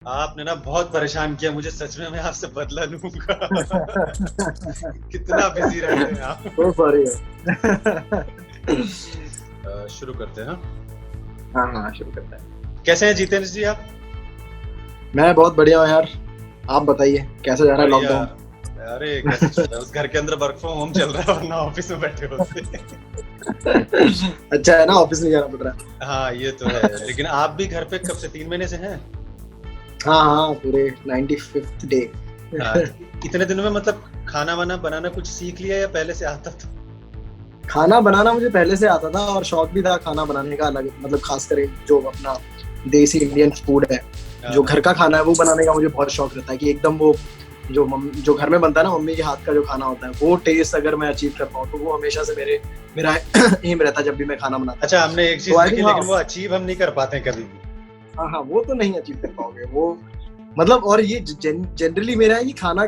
आपने ना बहुत परेशान किया मुझे, सच में मैं आपसे बदला लूँगा। कितना बिज़ी रहते हैं आप। So sorry. शुरू करते हैं, हाँ? हाँ, हाँ, शुरू करते हैं। कैसे हैं जितेंद्र जी आप? मैं बहुत बढ़िया हूँ यार। आप बताइए कैसा जा रहा है बढ़िया। लॉकडाउन? अरे कैसे चल रहा है? उस घर के अंदर वर्क फ्रॉम होम चल रहा है वरना ऑफिस में बैठे होते। अच्छा है ना, ऑफिस नहीं जाना पड़ रहा है। हाँ, ये तो है। लेकिन आप भी घर पे कब से 3 महीने से हैं? हाँ, हाँ, पूरे 95th डे। हाँ, इतने दिनों में मतलब खाना-वाना बनाना कुछ सीख लिया या पहले से आता था? खाना बनाना मुझे पहले से आता था और शौक भी था खाना बनाने का अलग, मतलब खास कर जो अपना देसी इंडियन फूड है, जो घर का खाना है वो बनाने का मुझे बहुत शौक रहता है कि एकदम वो जो घर में बनता है ना, मम्मी के हाथ का जो खाना होता है वो टेस्ट अगर मैं अचीव कर पाऊँ तो वो हमेशा से मेरा एम रहता है जब भी मैं खाना बनाता हूँ। अच्छा, हमने एक चीज़ तो देखी लेकिन वो अचीव हम नहीं कर पाते हैं कभी भी। हाँ, हाँ, वो तो नहीं अचीव कर पाओगे वो, मतलब। और ये जनरली मेरा है कि खाना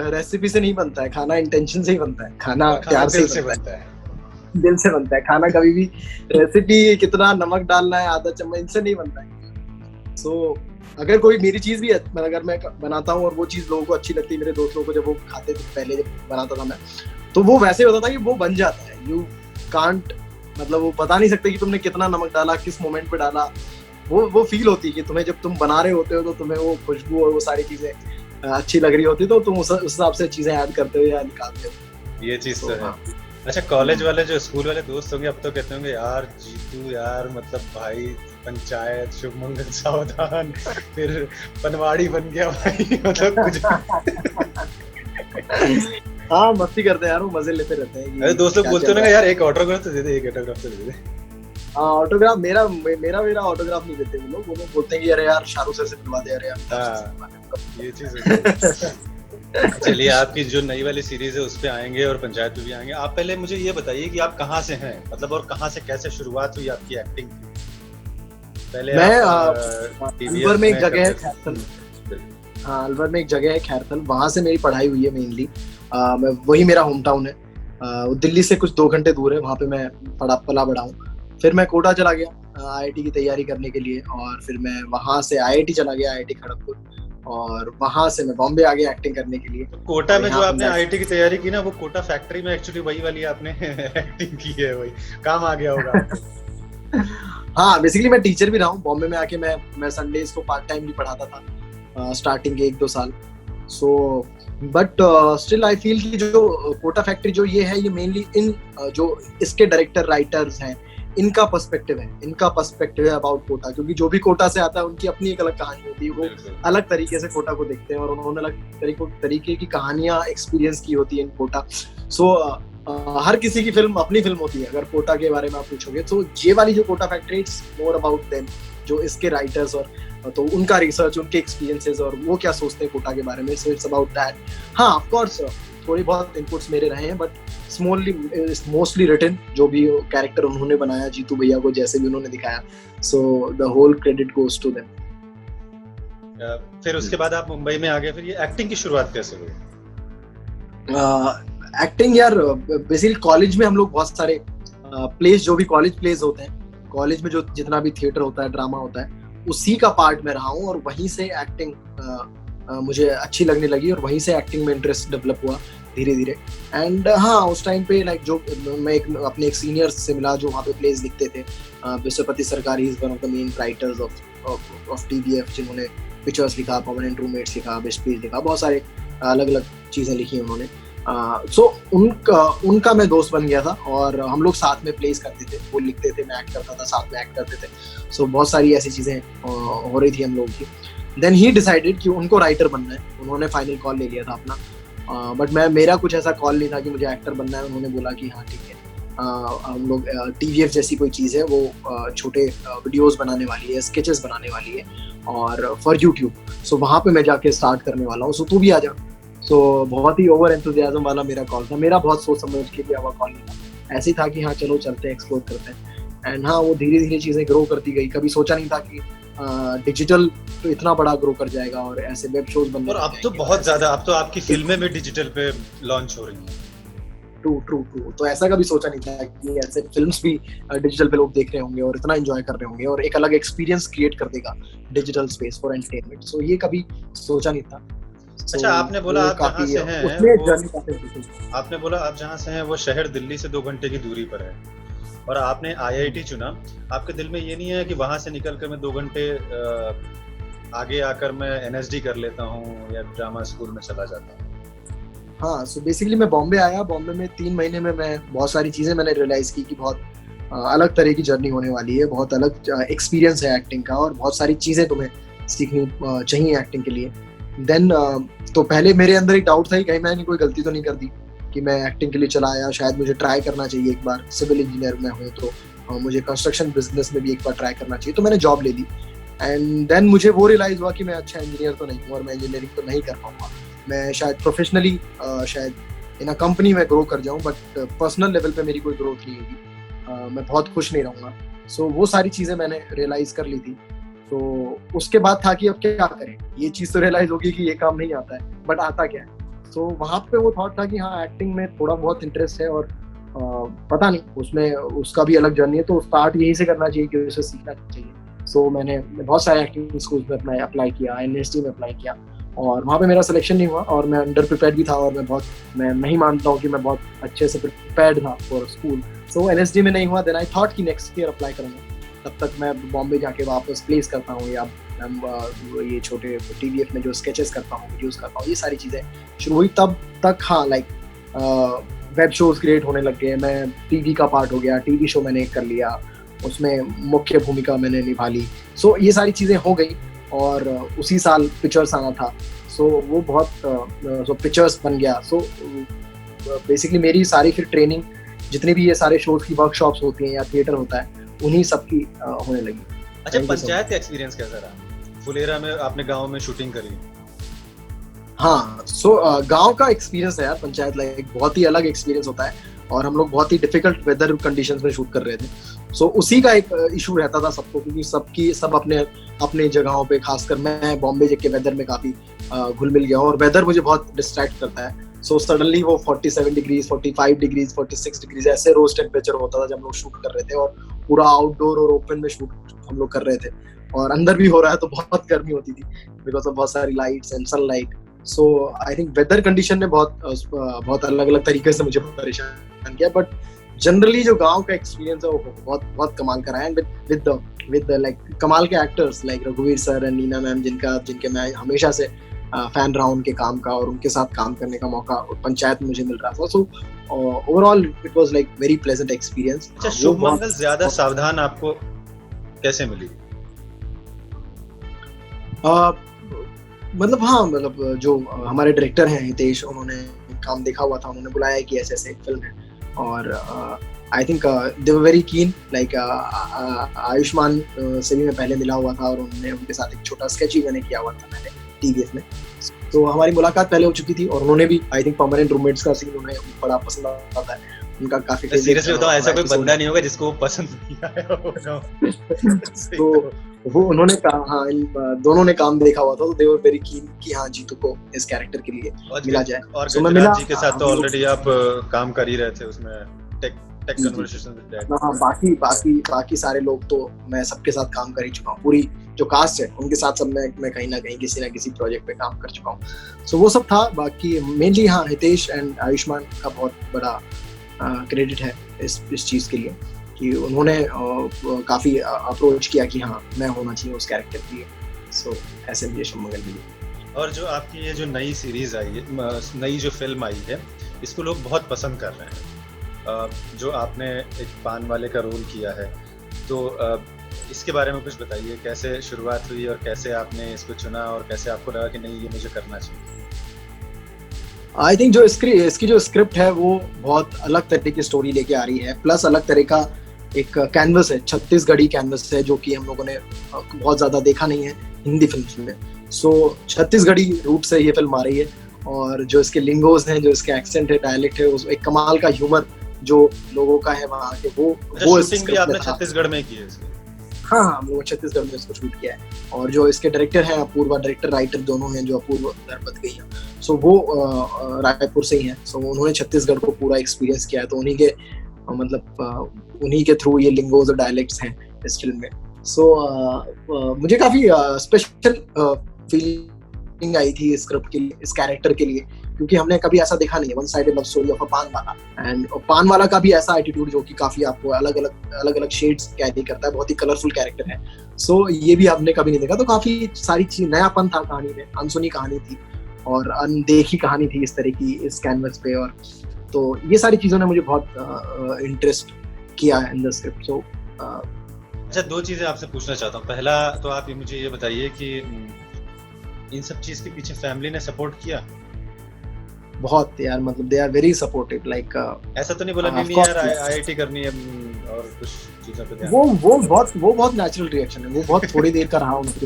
रेसिपी से नहीं बनता है, खाना इंटेंशन से ही बनता है, खाना और खाना प्यार से दिल ही से बनता बनता है। है, दिल से बनता है खाना। कभी भी रेसिपी कितना नमक डालना है, आधा चम्मच, इनसे नहीं बनता है। सो अगर कोई मेरी चीज भी अगर मैं बनाता हूँ और वो चीज लोगों को अच्छी लगती है, मेरे दोस्त लोगों को, जब वो खाते थे पहले जब बनाता था मैं, तो वो वैसे होता था कि वो बन जाता है। यू कांट, मतलब वो बता नहीं सकते कि तुमने कितना नमक डाला, किस मोमेंट पे डाला। वो फील होती है कि तुम्हें जब तुम बना रहे होते हो तो तुम्हें वो खुशबू और वो सारी चीजें अच्छी लग रही होती है, तो तुम उस हिसाब से चीजें ऐड करते हो या निकालते हो। ये चीज़ तो है। हाँ। अच्छा, कॉलेज वाले जो स्कूल वाले दोस्त होंगे अब तो कहते होंगे यार जीतू यार, मतलब भाई पंचायत शुभ मंगल सावधान, फिर पनवाड़ी बन गया भाई। मतलब कुछ हाँ, मस्ती करते हैं यार, वो मजे लेते रहते हैं अरे कि दोस्त लोग क्या बोलते चल हो ना रहा है। यार एक ऑटोग्राफ तो दे दे, एक ऑटोग्राफ तो दे दे। हाँ, ऑटोग्राफ मेरा ऑटोग्राफ नहीं देते वो लोग बोलते हैं कि अरे यार शाहरुख सर से मिलवा दे, अरे अमिताभ सर से हाँ, मिलवा दे। ये चीज़ होती है। चलिए आपकी जो नई वाली सीरीज है उस पे आएंगे और पंचायत पे भी आएंगे। आप पहले मुझे ये बताइए कि आप कहाँ से हैं, मतलब और कहाँ से कैसे शुरुआत हुई आपकी एक्टिंग की? पहले मैं आप अलवर टीवीएफ में एक में जगह है करते खैरथल। थे। हाँ, अलवर में एक जगह है खैरथल, वहां से मेरी पढ़ाई हुई है मेनली। मैं वही मेरा होम टाउन है। दिल्ली से कुछ 2 घंटे दूर है, वहां पे मैं पला बड़ा हूँ। फिर मैं कोटा चला गया आईआईटी की तैयारी करने के लिए, और फिर मैं वहां से आईआईटी चला गया, आईआईटी खड़गपुर, और वहां से मैं बॉम्बे आ गया एक्टिंग करने के लिए। तो कोटा और में जो यहाँ पे आपने मैं आईआईटी की तैयारी की ना, वो कोटा फैक्ट्री में एक्चुअली वही वाली आपने एक्टिंग की है, वही काम आ गया होगा आपको। हाँ, बेसिकली मैं टीचर भी रहा हूँ बॉम्बे में आके। मैं संडेज को पार्ट टाइम भी पढ़ाता था स्टार्टिंग के 1-2 साल। So but still I feel कि जो कोटा फैक्ट्री जो ये है, ये मेनली इन जो इसके डायरेक्टर राइटर्स हैं, इनका पर्सपेक्टिव है अबाउट कोटा, क्योंकि जो भी कोटा से आता है उनकी अपनी एक अलग कहानी होती है। वो अलग तरीके से कोटा को देखते हैं और उन्होंने अलग तरीके की कहानियां एक्सपीरियंस की होती है इन कोटा। सो हर किसी की फिल्म अपनी फिल्म होती है। अगर कोटा के बारे में आप पूछोगे तो ये वाली जो Kota factory, it's more about them, जो इसके राइटर्स और तो उनका रिसर्च, उनके एक्सपीरियंसेस और वो क्या सोचते हैं कोटा के बारे में। So it's about that. हाँ, ऑफ कोर्स थोड़ी बहुत इनपुट्स मेरे रहे हैं, बट मोस्टली रिटन। जो भी कैरेक्टर उन्होंने बनाया जीतू भैया को, जैसे भी उन्होंने दिखाया, so the whole credit goes to them. फिर उसके बाद आप मुंबई में आ गए, फिर ये एक्टिंग की शुरुआत कैसे हुई? एक्टिंग यार, बेसिकली कॉलेज में हम लोग बहुत सारे प्लेस, जो भी कॉलेज प्लेस होते हैं, कॉलेज में जो जितना भी थिएटर होता है, ड्रामा होता है, उसी का पार्ट में रहा हूँ। और वहीं से एक्टिंग मुझे अच्छी लगने लगी और वहीं से एक्टिंग में इंटरेस्ट डेवलप हुआ धीरे धीरे। एंड हाँ, उस टाइम पे लाइक जो मैं अपने एक सीनियर से मिला जो वहाँ पे प्लेस लिखते थे। विश्वपति सरकारी is one of the main writers of TVF, जिन्होंने पिक्चर्स लिखा, परमानेंट रूममेट्स लिखा, बेस्ट प्लेस लिखा, बहुत सारे अलग अलग चीजें लिखी उन्होंने। सो उनका मैं दोस्त बन गया था और हम लोग साथ में प्लेस करते थे। वो लिखते थे, मैं एक्ट करता था, साथ में एक्ट करते थे। सो बहुत सारी ऐसी चीजें हो रही थी हम लोगों की। देन ही डिसाइडेड कि उनको राइटर बनना है। उन्होंने फाइनल कॉल ले लिया था अपना, बट मेरा कुछ ऐसा कॉल नहीं था कि मुझे एक्टर बनना है। उन्होंने बोला कि हाँ ठीक है, हम लोग टीवीएफ जैसी कोई चीज़ है, वो छोटे वीडियोस बनाने वाली है, स्केचेस बनाने वाली है, और फॉर यूट्यूब। सो वहाँ पे मैं जाके स्टार्ट करने वाला हूँ, सो तू भी आ जा। सो बहुत ही ओवर एंथुसियाज्म वाला मेरा कॉल था। मेरा बहुत सोच समझ के किया हुआ कॉल नहीं था, ऐसे ही था कि हाँ चलो चलते हैं, एक्सप्लोर करते हैं। एंड हाँ, वो धीरे धीरे चीज़ें ग्रो करती गई। कभी सोचा नहीं था कि डिजिटल तो इतना बड़ा ग्रो कर जाएगा और ऐसे वेब शोज बनने। और अब तो बहुत ज्यादा, अब तो आपकी फिल्में भी डिजिटल पे लॉन्च हो रही हैं। True true true. तो ऐसा कभी सोचा नहीं था कि ऐसे फिल्म्स भी डिजिटल पे लोग देख रहे होंगे और इतना एंजॉय कर रहे होंगे और एक अलग एक्सपीरियंस क्रिएट कर देगा डिजिटल स्पेस फॉर एंटरटेनमेंट। सो ये कभी सोचा नहीं था। अच्छा, आपने बोला आप जहाँ से हैं उसमें वो, जर्नी काफी, आपने बोला आप जहाँ से हैं वो शहर दिल्ली से 2 घंटे की दूरी पर है, और आपने आईआईटी चुना। आपके दिल में ये नहीं है कि वहां से निकल कर मैं 2 घंटे आगे आकर मैं एनएसडी कर लेता हूँ या ड्रामा स्कूल में चला जाता हूँ? हाँ, सो बेसिकली मैं बॉम्बे आया। बॉम्बे में 3 महीने में मैं बहुत सारी चीजें मैंने रियलाइज की कि बहुत अलग तरह की जर्नी होने वाली है, बहुत अलग एक्सपीरियंस है एक्टिंग का और बहुत सारी चीजें तुम्हें सीखनी चाहिए एक्टिंग के लिए। देन तो पहले मेरे अंदर एक डाउट था कि कहीं मैंने कोई गलती तो नहीं कर दी कि मैं एक्टिंग के लिए चला आया, शायद मुझे ट्राई करना चाहिए एक बार। सिविल इंजीनियर में हूँ तो मुझे कंस्ट्रक्शन बिजनेस में भी एक बार ट्राई करना चाहिए, तो मैंने जॉब ले ली। एंड देन मुझे वो रियलाइज हुआ कि मैं अच्छा इंजीनियर तो नहीं हूँ और मैं इंजीनियरिंग तो नहीं कर पाऊंगा। मैं शायद प्रोफेशनली शायद इन अ कंपनी में ग्रो कर जाऊं, बट पर्सनल लेवल पे मेरी कोई ग्रोथ नहीं होगी, मैं बहुत खुश नहीं रहूंगा। सो वो सारी चीजें मैंने रियलाइज कर ली थी। तो उसके बाद था कि अब क्या करें। ये चीज तो रियलाइज होगी कि ये काम नहीं आता है, बट आता क्या है। तो वहां पे वो थॉट था कि हाँ, एक्टिंग में थोड़ा बहुत इंटरेस्ट है और पता नहीं उसमें उसका भी अलग जर्नी है, तो स्टार्ट यहीं से करना चाहिए कि उसे सीखना चाहिए। सो मैंने बहुत सारे एक्टिंग स्कूल्स में अप्लाई किया, एनएसडी में अप्लाई किया और वहाँ पे मेरा सिलेक्शन नहीं हुआ और मैं अंडर प्रिपेयर्ड भी था और मैं नहीं मानता हूँ कि मैं बहुत अच्छे से प्रिपेयर्ड था फॉर स्कूल। सो एनएसडी में नहीं हुआ। देन आई थॉट कि नेक्स्ट ईयर अप्लाई करूँगा, तब तक मैं बॉम्बे जाके वापस प्लेस करता हूँ या ये छोटे टीवीएफ में जो स्केचेस करता हूँ, वीडियोस करता हूँ, ये सारी चीज़ें शुरू हुई। तब तक हाँ, लाइक वेब शोज क्रिएट होने लग गए, मैं टीवी का पार्ट हो गया, टीवी शो मैंने कर लिया, उसमें मुख्य भूमिका मैंने निभा ली। सो ये सारी चीज़ें हो गई और उसी साल पिक्चर्स आना था। सो वो बहुत पिक्चर्स बन गया। सो बेसिकली मेरी सारी फिर ट्रेनिंग, जितनी भी ये सारे शोज की वर्कशॉप्स होती हैं या थिएटर होता है, उन्हीं सब की होने लगी। अच्छा, पंचायत का एक्सपीरियंस कैसा रहा? फुलेरा में आपने गांव में शूटिंग करी। हाँ, सो गांव का एक्सपीरियंस है यार, पंचायत लाइक बहुत ही अलग एक्सपीरियंस होता है और हम लोग बहुत ही डिफिकल्ट वेदर कंडीशंस में शूट कर रहे थे। सो उसी का एक इशू रहता था सबको, क्योंकि सब अपने अपने जगहों पे, खासकर मैं बॉम्बे के वेदर में काफी घुल मिल गया और वेदर मुझे बहुत डिस्ट्रैक्ट करता है। सो सडनली वो 47 डिग्रीज, 45 डिग्रीज, 46 डिग्रीज ऐसे रोज टेम्परेचर होता था जब हम लोग शूट कर रहे थे और पूरा आउटडोर और ओपन में शूट हम लोग कर रहे थे और अंदर भी हो रहा है तो बहुत गर्मी होती थी बिकॉज ऑफ बहुत सारी lights and sunlight. So I think whether condition ने बहुत अलग अलग तरीके से मुझे परेशान किया, बट जनरली जो गांव का एक्सपीरियंस है वो बहुत बहुत कमाल का रहा है। विद लाइक कमाल के एक्टर्स लाइक रघुवीर सर एंड नीना मैम, जिनके मैं हमेशा से फैन रहा उनके काम का और उनके साथ काम करने का मौका पंचायत में मुझे मिल रहा था। So overall it was like very pleasant experience. अच्छा, शुभमंगल ज्यादा सावधान आपको कैसे मिली? मतलब हाँ, मतलब जो हमारे डायरेक्टर हैं हितेश, उन्होंने काम देखा हुआ था, उन्होंने बुलाया कि ऐसे ऐसे फिल्म है और I think they were very keen. Like Ayushman से भी मैं पहले मिला हुआ था और उनके साथ एक छोटा स्केच ही मैंने किया हुआ था मैंने टीवीएफ में। तो हमारी मुलाकात पहले हो चुकी थी और उन्होंने भी आई थिंक परमानेंट रूममेट्स का सीन उन्हें बड़ा पसंद आता है, उनका काफी सीरियसली बताओ, ऐसा कोई बंदा नहीं होगा जिसको वो पसंद नहीं आया होगा। तो वो उन्होंने कहा, हाँ, इन दोनों ने काम देखा हुआ था तो दे वर वेरी कीन कि हाँ जीतू को इस कैरेक्टर के लिए मिला जाए। और गजराज जी के साथ तो ऑलरेडी आप काम कर ही रहे थे उसमें, टेक कन्वर्सेशन विद डैड। हाँ, बाकी सारे लोग तो मैं सबके साथ काम कर ही चुका हूँ, पूरी जो कास्ट है उनके साथ सब मैं कहीं ना कहीं किसी ना किसी प्रोजेक्ट पे काम कर चुका हूँ। सो वो सब था। बाकी मेनली हाँ, हितेश एंड आयुष्मान का बहुत बड़ा क्रेडिट है इस चीज के लिए कि उन्होंने काफी अप्रोच किया कि हाँ मैं होना चाहिए उस कैरेक्टर के लिए। सो ऐसे मुझे शुभमंगल मिली। और जो आपकी ये जो नई सीरीज आई है, नई जो फिल्म आई है, इसको लोग बहुत पसंद कर रहे हैं। जो आपने एक पान वाले का रोल किया है, तो इसके बारे में कुछ बताइए, कैसे शुरुआत हुई और कैसे आपने इसको चुना और कैसे आपको लगा कि नहीं ये मुझे करना चाहिए? आई थिंक जो इसकी जो स्क्रिप्ट है वो बहुत अलग तरह की स्टोरी लेके आ रही है, प्लस अलग तरह का एक कैनवस है, छत्तीसगढ़ी कैनवस है, जो कि हम लोगों ने बहुत ज्यादा देखा नहीं है हिंदी फिल्म में। सो छत्तीसगढ़ी रूट से ये फिल्म आ रही है और जो इसके लिंगोज हैं, जो इसके एक्सेंट है, डायलेक्ट है, उस एक कमाल का ह्यूमर जो लोगों का है वहाँ के, वो शूटिंग भी आपने छत्तीसगढ़ में की है इसकी? हाँ, हम लोग छत्तीसगढ़ में इसको शूट किया है। और जो इसके डायरेक्टर हैं, अपूर्वा डायरेक्टर राइटर दोनों हैं, जो अपूर्वा दरपत गई हैं, सो वो रायपुर से ही हैं, सो उन्होंने छत्तीसगढ़ को पूरा एक्सपीरियंस किया है, तो उन्हीं के मतलब उन्हीं के थ्रू ये लिंगोज और डायलेक्ट्स हैं इस फिल्म में। सो मुझे काफी स्पेशल फीलिंग आई थी इस स्क्रिप्ट के लिए, इस कैरेक्टर के लिए, क्योंकि हमने कभी ऐसा देखा नहीं है, one sided love story of a पान वाला। एंड पान वाला का भी ऐसा एटीट्यूड जो कि काफी आपको अलग अलग शेड्स कैरी करता है, बहुत ही कलरफुल कैरेक्टर है। सो ये भी हमने कभी नहीं देखा, तो काफी सारी चीज नयापन था कहानी में, अनसुनी कहानी थी और अनदेखी कहानी थी इस तरह की इस कैनवस पे। और तो ये सारी चीजों ने मुझे बहुत इंटरेस्ट किया है इन द स्क्रिप्ट। सो अच्छा, दो चीजें आपसे पूछना चाहता हूँ। पहला तो आप मुझे ये बताइए कि इन सब चीज के पीछे फैमिली ने सपोर्ट किया? बहुत यार, मतलब they are very supportive, like ऐसा तो नहीं बोला नहीं यार आईआईटी करनी है और कुछ चीजों पे ध्यान? वो बहुत नेचुरल रिएक्शन है, वो बहुत थोड़ी देर का रहा उनके,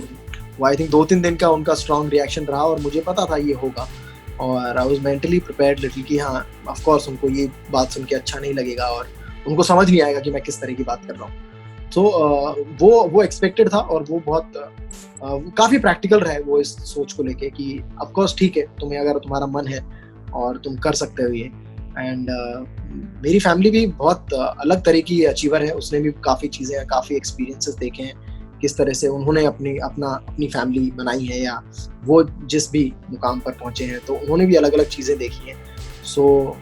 वो आई थिंक 2-3 दिन का उनका स्ट्रॉन्ग रिएक्शन रहा, और मुझे पता था ये होगा, और I was mentally prepared little कि हाँ ऑफ कोर्स उनको ये बात सुन के अच्छा नहीं लगेगा और उनको समझ नहीं आएगा कि मैं किस तरह की बात कर रहा हूँ। तो वो एक्सपेक्टेड था, और वो बहुत काफी प्रैक्टिकल रहे वो इस सोच को लेके कि ऑफ कोर्स ठीक है, तुम्हें अगर तुम्हारा मन है और तुम कर सकते हो ये। एंड मेरी फैमिली भी बहुत अलग तरह की अचीवर है, उसने भी काफ़ी चीज़ें, काफ़ी एक्सपीरियंसेस देखे हैं, किस तरह से उन्होंने अपनी फैमिली बनाई है या वो जिस भी मुकाम पर पहुंचे हैं, तो उन्होंने भी अलग अलग चीज़ें देखी हैं। सो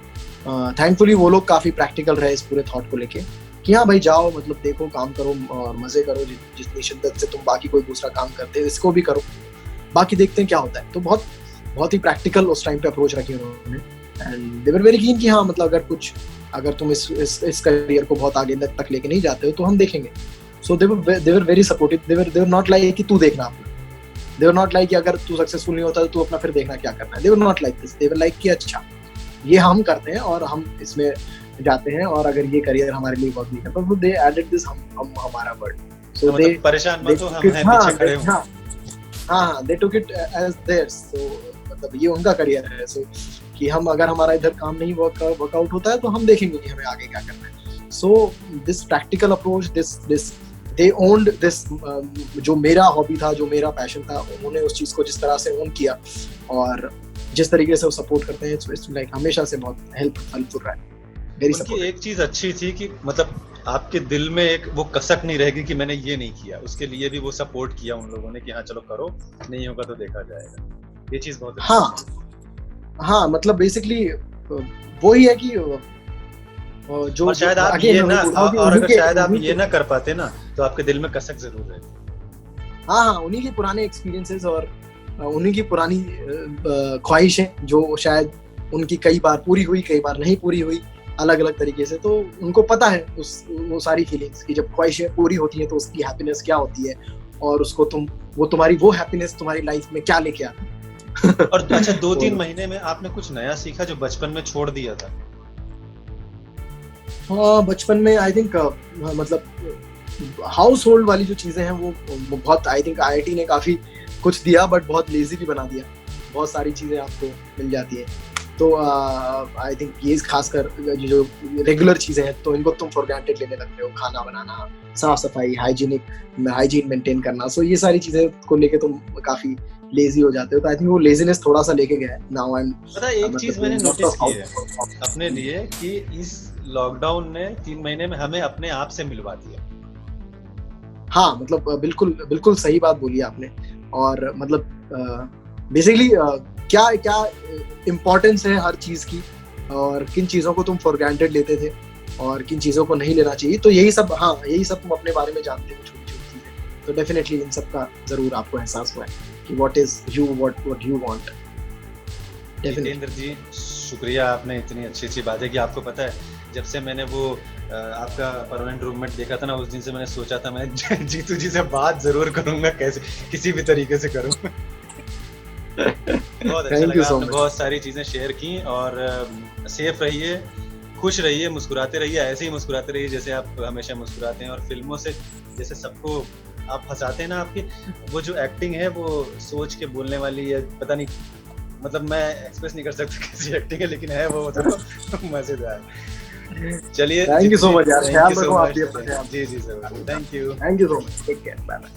थैंकफुली वो लोग काफ़ी प्रैक्टिकल रहे इस पूरे थॉट को लेके कि हाँ भाई जाओ, मतलब देखो, काम करो और मज़े करो, जितनी शिद्दत से तुम बाकी कोई दूसरा काम करते हो इसको भी करो, बाकी देखते हैं क्या होता है। तो बहुत ही प्रैक्टिकल उस टाइम पे अप्रोच रखी उन्होंने, and they were very keen कि हाँ मतलब अगर तुम इस करियर को बहुत आगे तक लेके नहीं जाते हो तो हम देखेंगे। So they were very supportive, they were not like कि तू देखना अपना, दे वर नॉट लाइक कि अगर तू सक्सेसफुल नहीं होता तो तू अपना फिर देखना क्या करना है, they were not like this, they were like कि अच्छा ये हम करते हैं और हम इसमें जाते हैं, और अगर ये करियर हमारे लिए वर्क नहीं करता तो दे एडेड दिस हम हमारा वर्ड। सो दे परेशान मत हो, हम हैं पीछे खड़े हो। हाँ, दे टुक इट एज देयर्स, तो मतलब ये उनका करियर है। सो कि हम अगर हमारा इधर काम नहीं वर्कआउट होता है तो हम देखेंगे कि हमें आगे क्या करना है। So this practical approach, this they owned this, जो मेरा हॉबी था, जो मेरा पैशन था, उन्होंने उस चीज को जिस तरह से ओन किया और जिस तरीके से वो सपोर्ट करते हैं, इट्स लाइक हमेशा से बहुत हेल्पफुल रहा है। उनकी एक चीज अच्छी थी कि मतलब आपके दिल में एक वो कसक नहीं रहेगी कि मैंने ये नहीं किया, उसके लिए भी वो सपोर्ट किया उन लोगों ने कि हाँ चलो करो, नहीं होगा तो देखा जाएगा। ये चीज बहुत हाँ, मतलब बेसिकली वो ही है कि जो और शायद आप ये ना, और अगर शायद आप ये ना कर पाते ना तो आपके दिल में कसक जरूर है। हाँ, उन्हीं के पुराने एक्सपीरियंसेस और उन्हीं की पुरानी ख्वाहिशें जो शायद उनकी कई बार पूरी हुई, कई बार नहीं पूरी हुई, अलग अलग तरीके से। तो उनको पता है वो सारी फीलिंग्स की, जब ख्वाहिशें पूरी होती हैं तो उसकी हैप्पीनेस क्या होती है, और उसको तुम्हारी वो हैप्पीनेस तुम्हारी लाइफ में क्या लेके आता है। और अच्छा 2-3 महीने में आपने कुछ नया सीखा जो बचपन में छोड़ दिया था? हाँ, बचपन में आई थिंक मतलब हाउस होल्ड वाली जो चीजें हैं वो बहुत, आई थिंक आईआईटी ने काफी कुछ दिया, बट बहुत लेजी भी बना दिया। बहुत सारी चीजें आपको मिल जाती है, तो आई थिंक ये खासकर जो रेगुलर चीजें हैं तो इनको तुम फॉर ग्रांटेड लेने लगते हो, खाना बनाना, साफ सफाई, हाइजीन मेंटेन करना। सो ये सारी चीजें को लेके तुम काफी लेजी हो जाते हो। तो आई थिंक वो लेजीनेस थोड़ा सा लेके गया है नाउ। एंड पता है एक चीज मैंने नोटिस की है अपने लिए कि इस लॉकडाउन ने 3 महीने में हमें अपने आप से मिलवा दिया। हाँ, मतलब बिल्कुल सही बात बोली आपने। और मतलब बेसिकली क्या इम्पोर्टेंस है हर चीज की, और किन चीजों को तुम फॉर ग्रांटेड लेते थे और किन चीजों को नहीं लेना चाहिए, तो यही सब तुम अपने बारे में जानते हो, छोटी छोटी चीजें। तो डेफिनेटली इन सब का जरूर आपको एहसास हुआ है कि व्हाट यू वांट। जितेंद्र जी, शुक्रिया, आपने इतनी अच्छी बातें की। आपको पता है जब से मैंने वो आपका परमानेंट रूममेट देखा था ना, उस दिन से मैंने सोचा था मैं जीतू जी से बात जरूर करूंगा, कैसे किसी भी तरीके से करूँ। बहुत अच्छा लगा, आपने बहुत सारी चीजें शेयर की। और सेफ रहिए, खुश रहिए, मुस्कुराते रहिए, ऐसे ही मुस्कुराते रहिए जैसे आप हमेशा मुस्कुराते हैं। और फिल्मों से जैसे सबको आप हंसाते हैं ना, आपकी वो जो एक्टिंग है वो सोच के बोलने वाली है, पता नहीं, मतलब मैं एक्सप्रेस नहीं कर सकता कैसी एक्टिंग है, लेकिन है वो मतलब मजेदार। चलिए, थैंक यू सो मच यार, ख्याल रखो आप भी अपना। जी sir, thank you so much, take care, bye bye.